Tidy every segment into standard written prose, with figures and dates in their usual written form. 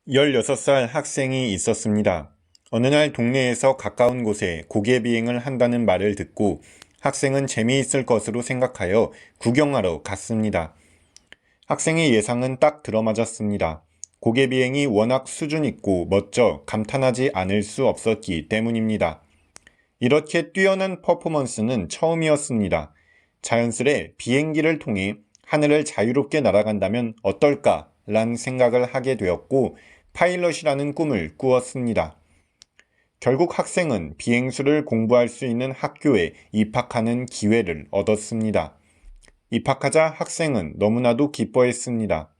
16살 학생이 있었습니다. 어느 날 동네에서 가까운 곳에 고개 비행을 한다는 말을 듣고 학생은 재미있을 것으로 생각하여 구경하러 갔습니다. 학생의 예상은 딱 들어맞았습니다. 고개 비행이 워낙 수준 있고 멋져 감탄하지 않을 수 없었기 때문입니다. 이렇게 뛰어난 퍼포먼스는 처음이었습니다. 자연스레 비행기를 통해 하늘을 자유롭게 날아간다면 어떨까란 생각을 하게 되었고 파일럿이라는 꿈을 꾸었습니다. 결국 학생은 비행수를 공부할 수 있는 학교에 입학하는 기회를 얻었습니다. 입학하자 학생은 너무나도 기뻐했습니다.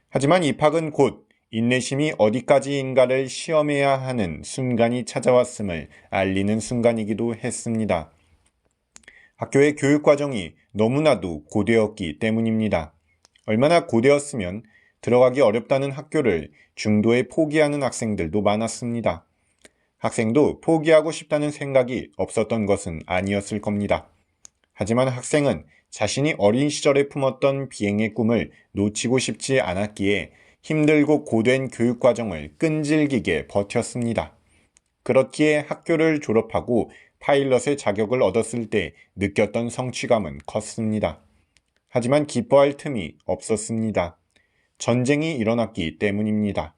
하지만 입학은 곧 인내심이 어디까지인가를 시험해야 하는 순간이 찾아왔음을 알리는 순간이기도 했습니다. 학교의 교육 과정이 너무나도 고되었기 때문입니다. 얼마나 고되었으면 들어가기 어렵다는 학교를 중도에 포기하는 학생들도 많았습니다. 학생도 포기하고 싶다는 생각이 없었던 것은 아니었을 겁니다. 하지만 학생은 자신이 어린 시절에 품었던 비행의 꿈을 놓치고 싶지 않았기에 힘들고 고된 교육 과정을 끈질기게 버텼습니다. 그렇기에 학교를 졸업하고 파일럿의 자격을 얻었을 때 느꼈던 성취감은 컸습니다. 하지만 기뻐할 틈이 없었습니다. 전쟁이 일어났기 때문입니다.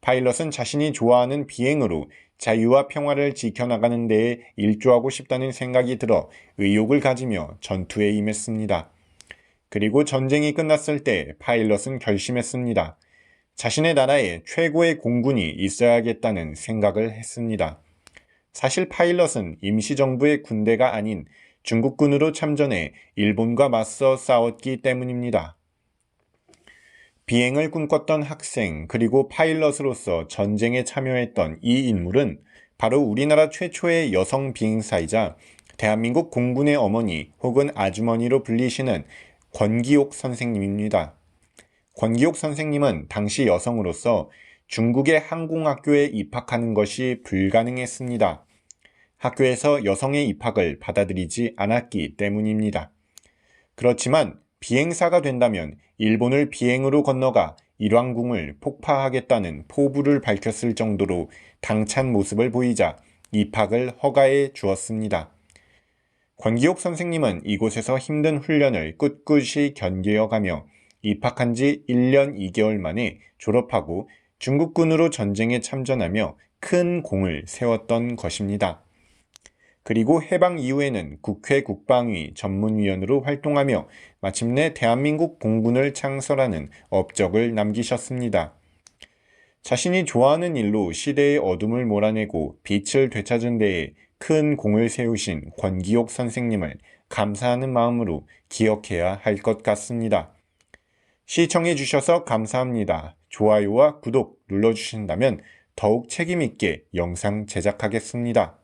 파일럿은 자신이 좋아하는 비행으로 자유와 평화를 지켜나가는 데에 일조하고 싶다는 생각이 들어 의욕을 가지며 전투에 임했습니다. 그리고 전쟁이 끝났을 때 파일럿은 결심했습니다. 자신의 나라에 최고의 공군이 있어야겠다는 생각을 했습니다. 사실 파일럿은 임시정부의 군대가 아닌 중국군으로 참전해 일본과 맞서 싸웠기 때문입니다. 비행을 꿈꿨던 학생 그리고 파일럿으로서 전쟁에 참여했던 이 인물은 바로 우리나라 최초의 여성 비행사이자 대한민국 공군의 어머니 혹은 아주머니로 불리시는 권기옥 선생님입니다. 권기옥 선생님은 당시 여성으로서 중국의 항공학교에 입학하는 것이 불가능했습니다. 학교에서 여성의 입학을 받아들이지 않았기 때문입니다. 그렇지만 비행사가 된다면 일본을 비행으로 건너가 일왕궁을 폭파하겠다는 포부를 밝혔을 정도로 당찬 모습을 보이자 입학을 허가해 주었습니다. 권기옥 선생님은 이곳에서 힘든 훈련을 꿋꿋이 견뎌가며 입학한 지 1년 2개월 만에 졸업하고 중국군으로 전쟁에 참전하며 큰 공을 세웠던 것입니다. 그리고 해방 이후에는 국회 국방위 전문위원으로 활동하며 마침내 대한민국 공군을 창설하는 업적을 남기셨습니다. 자신이 좋아하는 일로 시대의 어둠을 몰아내고 빛을 되찾은 데에 큰 공을 세우신 권기옥 선생님을 감사하는 마음으로 기억해야 할 것 같습니다. 시청해 주셔서 감사합니다. 좋아요와 구독 눌러주신다면 더욱 책임있게 영상 제작하겠습니다.